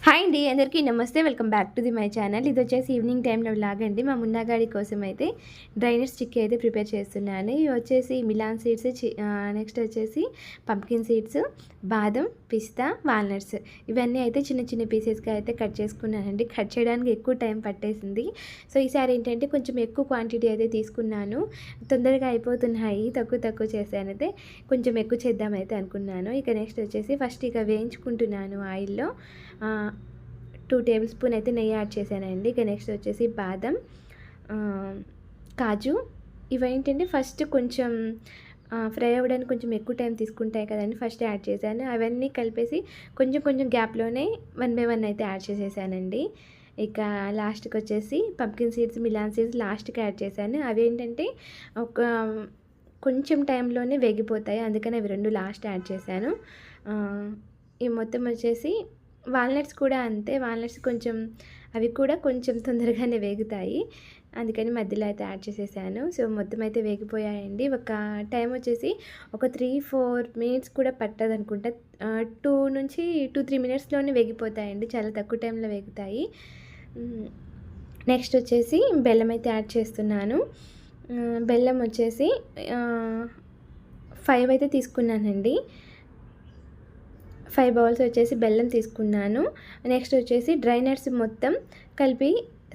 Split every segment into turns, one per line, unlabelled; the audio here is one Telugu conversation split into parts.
హాయ్ అండి, అందరికీ నమస్తే. Welcome back to my channel. ఇది వచ్చేసి ఈవినింగ్ టైంలో లాగండి. మా మున్నాగాడి కోసం అయితే డ్రైనర్ స్టిక్ అయితే ప్రిపేర్ చేస్తున్నాను. ఇవి వచ్చేసి మిలాన్ సీడ్స్, నెక్స్ట్ వచ్చేసి పంప్కిన్ సీడ్స్, బాదం, పిస్తా, వాల్నట్స్ ఇవన్నీ అయితే చిన్న చిన్న పీసెస్గా అయితే కట్ చేసుకున్నానండి. కట్ చేయడానికి ఎక్కువ టైం పట్టేసింది. సో ఈసారి ఏంటంటే కొంచెం ఎక్కువ క్వాంటిటీ అయితే తీసుకున్నాను. తొందరగా అయిపోతున్నాయి, తక్కువ చేశాను. అయితే కొంచెం ఎక్కువ చేద్దామైతే అనుకున్నాను. ఇక నెక్స్ట్ వచ్చేసి ఫస్ట్ ఇక వేయించుకుంటున్నాను ఆయిల్లో. 2 టేబుల్ స్పూన్ అయితే నెయ్యి యాడ్ చేశానండి. ఇక నెక్స్ట్ వచ్చేసి బాదం, కాజు ఇవేంటంటే ఫస్ట్ కొంచెం ఫ్రై అవ్వడానికి కొంచెం ఎక్కువ టైం తీసుకుంటాయి కదండి. ఫస్ట్ యాడ్ చేశాను. అవన్నీ కలిపేసి కొంచెం గ్యాప్లోనే 1 బై 1 అయితే యాడ్ చేసేసానండి. ఇక లాస్ట్కి వచ్చేసి పంప్కిన్ సీడ్స్, మిలాన్ సీడ్స్ లాస్ట్కి యాడ్ చేశాను. అవి ఏంటంటే ఒక కొంచెం టైంలోనే వేగిపోతాయి, అందుకని అవి 2 లాస్ట్ యాడ్ చేశాను. ఈ మొత్తం వచ్చేసి వాల్నట్స్ కూడా అంతే. వాల్నట్స్ అవి కూడా కొంచెం తొందరగానే వేగుతాయి, అందుకని మధ్యలో అయితే యాడ్ చేసేసాను. సో మొత్తం అయితే వేగిపోయాయండి. ఒక టైం వచ్చేసి ఒక 3-4 మినిట్స్ కూడా పట్టదు అనుకుంటా. 2-3 మినిట్స్లోనే వేగిపోతాయండి, చాలా తక్కువ టైంలో వేగుతాయి. నెక్స్ట్ వచ్చేసి బెల్లం అయితే యాడ్ చేస్తున్నాను. బెల్లం వచ్చేసి 5 అయితే తీసుకున్నానండి. 5 బౌల్స్ వచ్చేసి బెల్లం తీసుకున్నాను. నెక్స్ట్ వచ్చేసి డ్రై నట్స్ మొత్తం కలిపి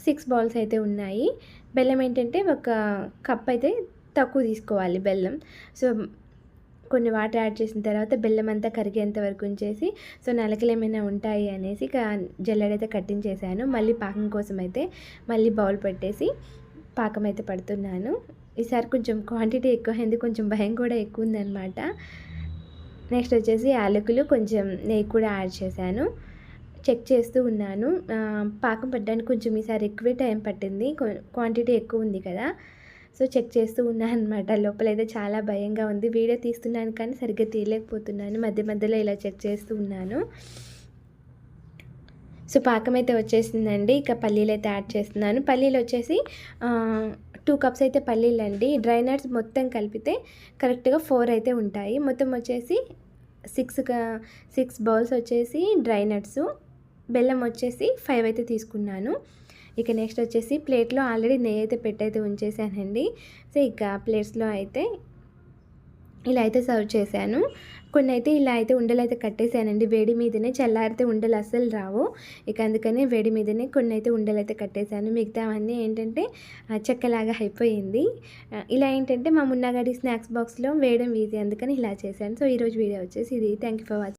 6 బౌల్స్ అయితే ఉన్నాయి. బెల్లం ఏంటంటే ఒక కప్ అయితే తక్కువ తీసుకోవాలి బెల్లం. సో కొన్ని వాటర్ యాడ్ చేసిన తర్వాత బెల్లం అంతా కరిగేంత వరకు ఉంచేసి, సో నలకలు ఏమైనా ఉంటాయి అనేసి జల్లెడైతే కట్టించేసాను. మళ్ళీ పాకం కోసం అయితే మళ్ళీ బౌల్ పెట్టేసి పాకం అయితే పడుతున్నాను. ఈసారి కొంచెం క్వాంటిటీ ఎక్కువైంది, కొంచెం భయం కూడా ఎక్కువ ఉందన్నమాట. నెక్స్ట్ వచ్చేసి యాలకులు, కొంచెం నెయ్యి కూడా యాడ్ చేశాను. చెక్ చేస్తూ ఉన్నాను. పాకం పట్టడానికి కొంచెం ఈసారి ఎక్కువే టైం పట్టింది, క్వాంటిటీ ఎక్కువ ఉంది కదా. సో చెక్ చేస్తూ ఉన్నాను అనమాట. లోపలైతే చాలా భయంగా ఉంది. వీడియో తీస్తున్నాను కానీ సరిగ్గా తీయలేకపోతున్నాను, మధ్యలో ఇలా చెక్ చేస్తూ ఉన్నాను. సో పాకం అయితే వచ్చేసిందండి. ఇక పల్లీలు అయితే యాడ్ చేస్తున్నాను. పల్లీలు వచ్చేసి 2 కప్స్ అయితే పల్లీలు అండి. డ్రై నట్స్ మొత్తం కలిపితే కరెక్ట్గా 4 అయితే ఉంటాయి. మొత్తం వచ్చేసి 6 బౌల్స్ వచ్చేసి డ్రై నట్స్, బెల్లం వచ్చేసి 5 అయితే తీసుకున్నాను. ఇక నెక్స్ట్ వచ్చేసి ప్లేట్లో ఆల్రెడీ నెయ్యి అయితే పెట్టయితే ఉంచేసానండి. సో ఇక ప్లేట్స్లో అయితే ఇలా అయితే సర్వ్ చేశాను. కొన్ని అయితే ఇలా అయితే ఉండలు అయితే కట్టేసానండి వేడి మీదనే. చల్లారితే ఉండలు అస్సలు రావు. ఇక అందుకని వేడి మీదనే కొన్ని అయితే ఉండలు అయితే కట్టేశాను. మిగతావన్నీ ఏంటంటే చెక్కలాగా అయిపోయింది. ఇలా ఏంటంటే మా మున్నాగాడి స్నాక్స్ బాక్స్లో వేయడం ఈజీ, అందుకని ఇలా చేశాను. సో ఈరోజు వీడియో వచ్చేసి ఇది. Thank you for watching.